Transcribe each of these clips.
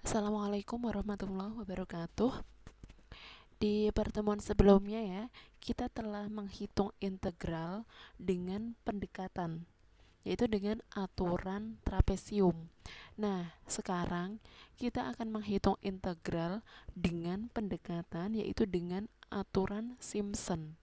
Assalamualaikum warahmatullahi wabarakatuh. Di pertemuan sebelumnya ya, kita telah menghitung integral dengan pendekatan, yaitu dengan aturan trapesium. Nah, sekarang kita akan menghitung integral dengan pendekatan, yaitu dengan aturan Simpson.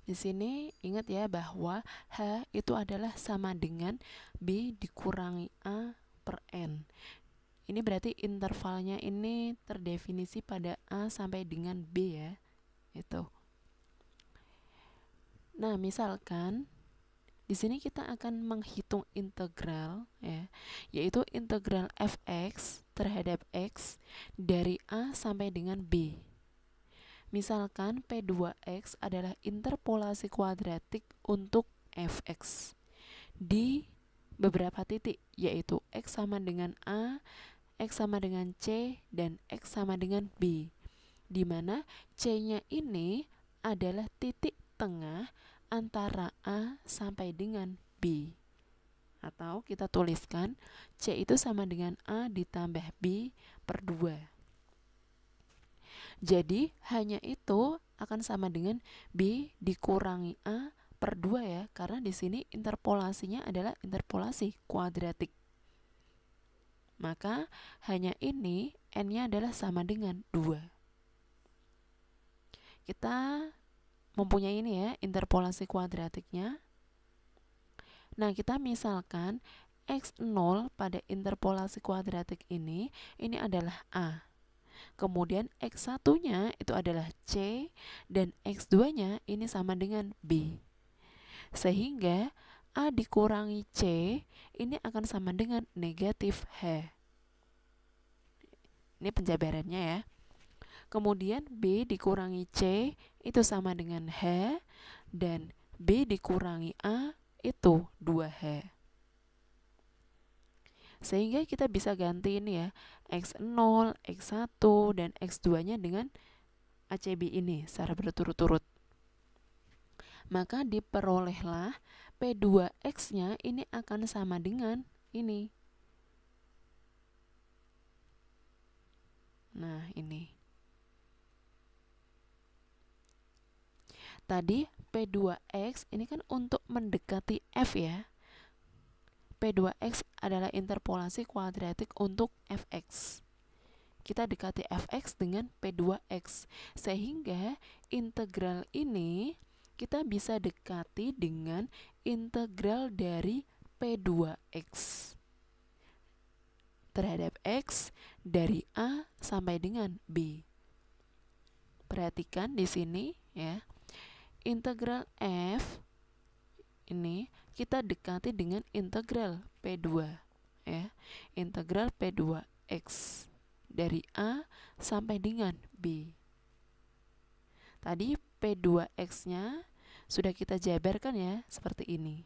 Di sini ingat ya bahwa H itu adalah sama dengan B dikurangi A per N. Ini berarti intervalnya ini terdefinisi pada A sampai dengan B ya. Itu. Nah, misalkan di sini kita akan menghitung integral ya, yaitu integral fx terhadap x dari A sampai dengan B. Misalkan P2x adalah interpolasi kuadratik untuk fx di beberapa titik, yaitu x sama dengan A, X sama dengan C, dan X sama dengan B, di mana C-nya ini adalah titik tengah antara A sampai dengan B. Atau kita tuliskan C itu sama dengan A ditambah B per 2. Jadi hanya itu akan sama dengan B dikurangi A per 2 ya, karena di sini interpolasinya adalah interpolasi kuadratik. Maka hanya ini N-nya adalah sama dengan 2. Kita mempunyai ini ya, interpolasi kuadratiknya. Nah, kita misalkan X0 pada interpolasi kuadratik ini adalah A. Kemudian X1-nya itu adalah C, dan X2-nya ini sama dengan B. Sehingga A dikurangi C ini akan sama dengan negatif H. Ini penjabarannya ya. Kemudian B dikurangi C itu sama dengan H, dan B dikurangi A itu 2H. Sehingga kita bisa ganti ini ya, X0, X1, dan X2-nya dengan ACB ini secara berturut-turut. Maka diperolehlah P2X-nya ini akan sama dengan ini. Nah, ini. Tadi P2X ini kan untuk mendekati F ya. P2X adalah interpolasi kuadratik untuk Fx. Kita dekati Fx dengan P2X, sehingga integral ini kita bisa dekati dengan integral dari P2X terhadap X dari A sampai dengan B. Perhatikan di sini ya, integral F ini kita dekati dengan integral P2 ya, integral P2X dari A sampai dengan B. Tadi P2X-nya sudah kita jabarkan ya, seperti ini.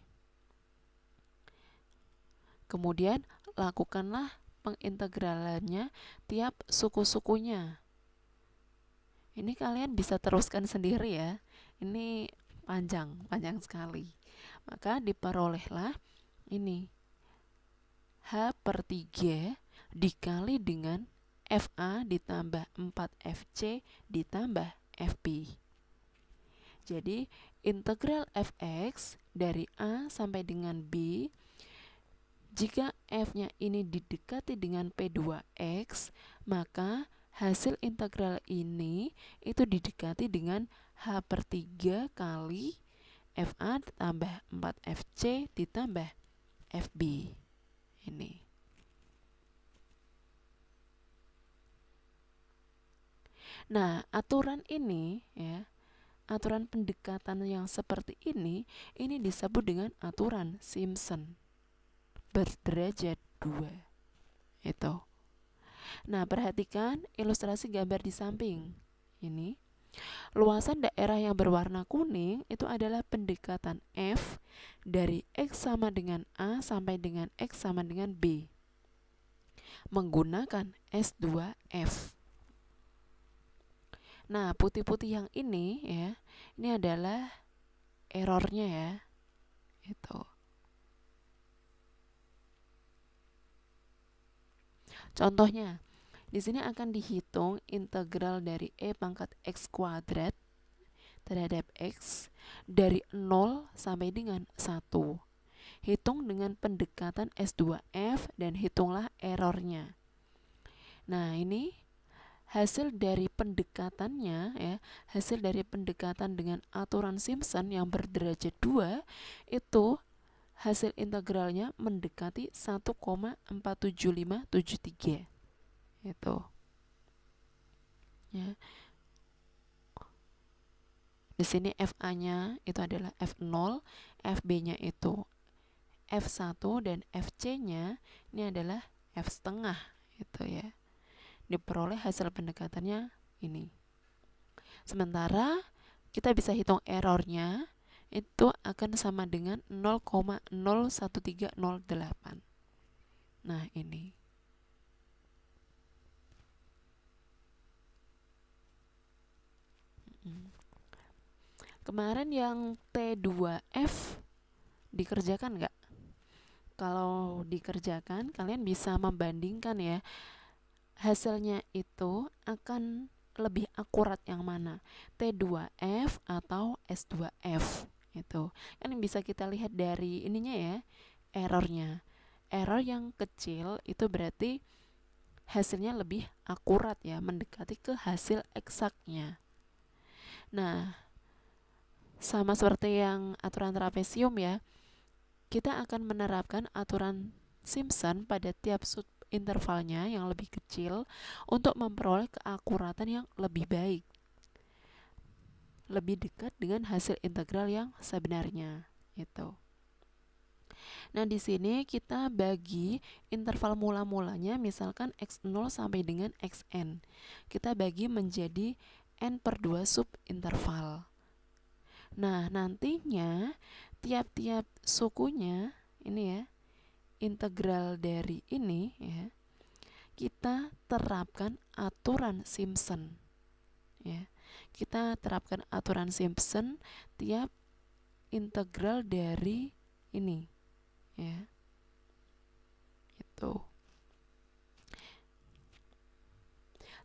Kemudian lakukanlah pengintegralannya tiap suku-sukunya. Ini kalian bisa teruskan sendiri ya. Ini panjang sekali. Maka diperolehlah ini H per 3 dikali dengan FA ditambah 4FC ditambah FB. Jadi integral Fx dari A sampai dengan B, jika F-nya ini didekati dengan P2X, maka hasil integral ini itu didekati dengan H per 3 kali FA tambah 4FC ditambah FB. Ini. Nah, aturan ini ya, aturan pendekatan yang seperti ini disebut dengan aturan Simpson berderajat 2. Itu. Nah, perhatikan ilustrasi gambar di samping. Ini luasan daerah yang berwarna kuning itu adalah pendekatan F dari X sama dengan A sampai dengan X sama dengan B menggunakan S2F. Nah, putih-putih yang ini ya, ini adalah errornya ya. Itu. Contohnya, di sini akan dihitung integral dari e pangkat x kuadrat terhadap x dari 0 sampai dengan 1. Hitung dengan pendekatan S2F dan hitunglah errornya. Nah, ini hasil dari pendekatannya ya, hasil dari pendekatan dengan aturan Simpson yang berderajat 2 itu hasil integralnya mendekati 1,47573 itu ya. Di sini FA-nya itu adalah F0, FB-nya itu F1 dan FC-nya ini adalah F setengah itu ya. Diperoleh hasil pendekatannya ini. Sementara kita bisa hitung errornya itu akan sama dengan 0,01308. Nah, ini. Kemarin yang T2F dikerjakan nggak? Kalau dikerjakan, kalian bisa membandingkan ya, hasilnya itu akan lebih akurat yang mana, T2F atau S2F. Itu kan bisa kita lihat dari ininya ya, errornya. Error yang kecil itu berarti hasilnya lebih akurat ya, mendekati ke hasil eksaknya. Nah, sama seperti yang aturan trapesium ya, kita akan menerapkan aturan Simpson pada tiap subintervalnya yang lebih kecil untuk memperoleh keakuratan yang lebih baik, lebih dekat dengan hasil integral yang sebenarnya itu. Nah, di sini kita bagi interval mula-mulanya misalkan x0 sampai dengan xn. Kita bagi menjadi n/2 subinterval. Nah, nantinya tiap-tiap sukunya ini ya, integral dari ini ya, kita terapkan aturan Simpson ya. Kita terapkan aturan Simpson tiap integral dari ini ya. Itu.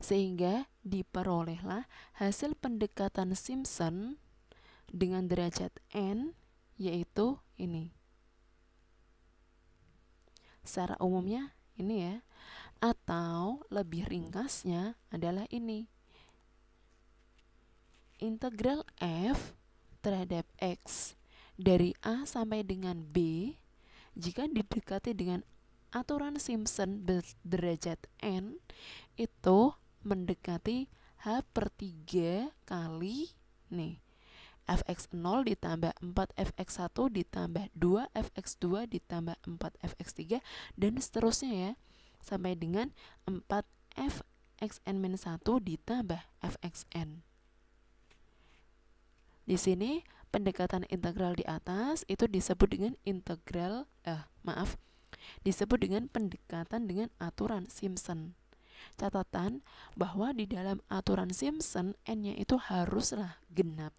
Sehingga diperolehlah hasil pendekatan Simpson dengan derajat n, yaitu ini. Secara umumnya ini ya, atau lebih ringkasnya adalah ini. Integral f terhadap x dari a sampai dengan b jika didekati dengan aturan Simpson berderajat n itu mendekati h/3 kali nih fx0 ditambah 4fx1 ditambah 2fx2 ditambah 4fx3 dan seterusnya ya, sampai dengan 4fxn-1 ditambah fxn. Di sini pendekatan integral di atas itu disebut dengan integral disebut dengan pendekatan dengan aturan Simpson. Catatan bahwa di dalam aturan Simpson n-nya itu haruslah genap.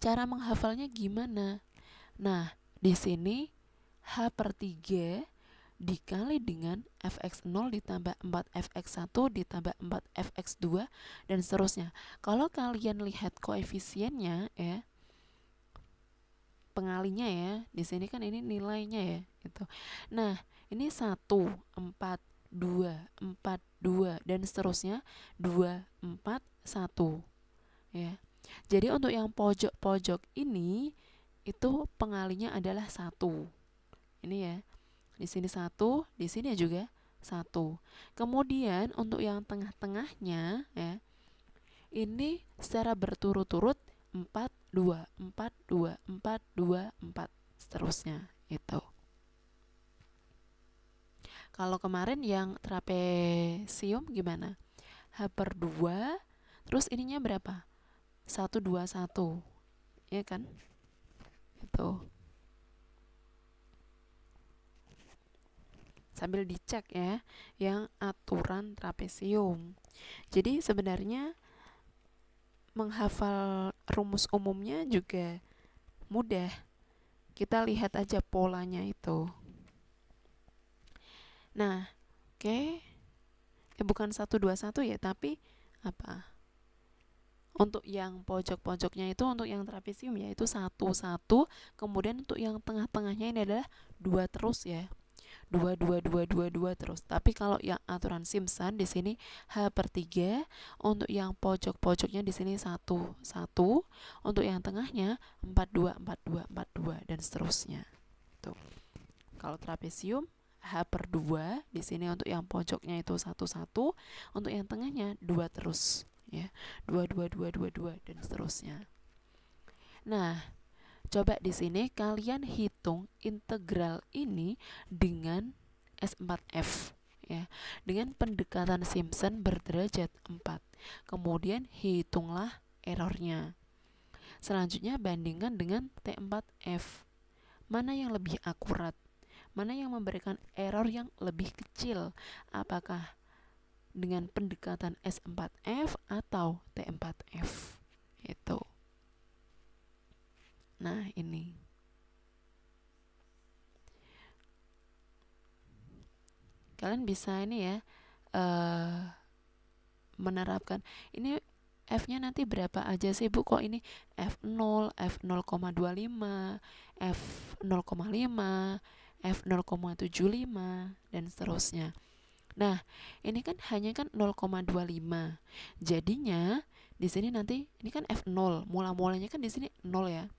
Cara menghafalnya gimana? Nah, di sini h/3 dikali dengan fx0 ditambah 4fx1 ditambah 4fx2 dan seterusnya. Kalau kalian lihat koefisiennya ya, pengalinya ya, di sini kan ini nilainya ya gitu. Nah, ini 1, 4, 2, 4, 2 dan seterusnya 2, 4, 1 ya. Jadi untuk yang pojok-pojok ini itu pengalinya adalah 1. Ini ya. Di sini 1, di sini juga 1. Kemudian untuk yang tengah-tengahnya ya, ini secara berturut-turut 4, 2, 4, 2, 4, 2, 4 seterusnya itu. Kalau kemarin yang trapesium gimana? h/2 terus ininya berapa? 1, 2, 1 ya kan? Itu. Sambil dicek ya yang aturan trapesium. Jadi sebenarnya menghafal rumus umumnya juga mudah. Kita lihat aja polanya itu. Nah, Oke. Bukan 121 ya, tapi apa? Untuk yang pojok-pojoknya itu untuk yang trapesium ya, itu 1 1. Kemudian untuk yang tengah-tengahnya ini adalah 2 terus ya. 2 2 2 2 2 terus. Tapi kalau yang aturan Simpson di sini H/3, untuk yang pojok-pojoknya di sini 1 1, untuk yang tengahnya 4 2 4 2 4 2 dan seterusnya. Tuh. Kalau trapesium H/2, di sini untuk yang pojoknya itu 1 1, untuk yang tengahnya 2 terus ya. 2 2 2 2 2 dan seterusnya. Nah, coba di sini kalian hitung integral ini dengan S4F ya, dengan pendekatan Simpson berderajat 4. Kemudian hitunglah errornya. Selanjutnya bandingkan dengan T4F. Mana yang lebih akurat? Mana yang memberikan error yang lebih kecil? Apakah dengan pendekatan S4F atau T4F? Itu. Nah, ini. Kalian bisa ini ya, menerapkan. Ini F-nya nanti berapa aja sih Bu? Kok ini F0, F0,25, F0,5, F0,75 dan seterusnya. Nah, ini kan hanya kan 0,25. Jadinya di sini nanti ini kan F0, mula-mulanya kan di sini 0 ya.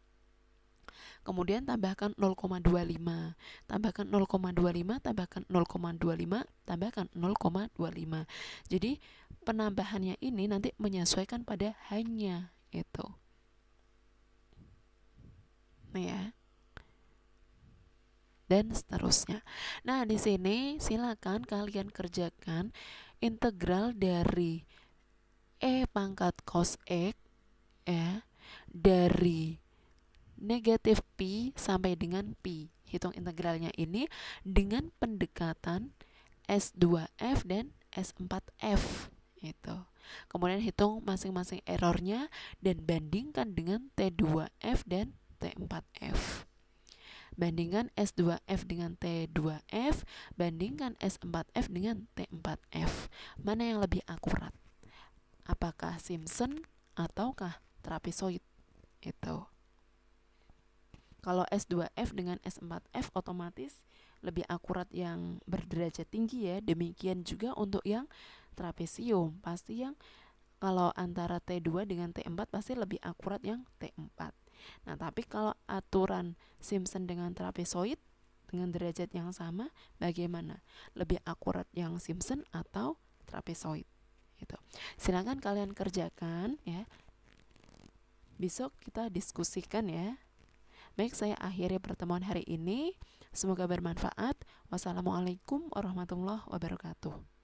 Kemudian tambahkan 0,25, tambahkan 0,25, tambahkan 0,25, tambahkan 0,25. Jadi penambahannya ini nanti menyesuaikan pada hanya itu. Nah ya. Dan seterusnya. Nah, di sini silakan kalian kerjakan integral dari E² cos X ya, dari negatif pi sampai dengan pi. Hitung integralnya ini dengan pendekatan S2F dan S4F itu. Kemudian hitung masing-masing errornya dan bandingkan dengan T2F dan T4F. Bandingkan S2F dengan T2F, bandingkan S4F dengan T4F. Mana yang lebih akurat? Apakah Simpson ataukah trapezoid? Itu. Kalau S2F dengan S4F otomatis lebih akurat yang berderajat tinggi ya. Demikian juga untuk yang trapesium. Pasti yang kalau antara T2 dengan T4 pasti lebih akurat yang T4. Nah, tapi kalau aturan Simpson dengan trapezoid dengan derajat yang sama, bagaimana? Lebih akurat yang Simpson atau trapezoid? Gitu. Silakan kalian kerjakan ya. Besok kita diskusikan ya. Baik, saya akhiri pertemuan hari ini. Semoga bermanfaat. Wassalamualaikum warahmatullahi wabarakatuh.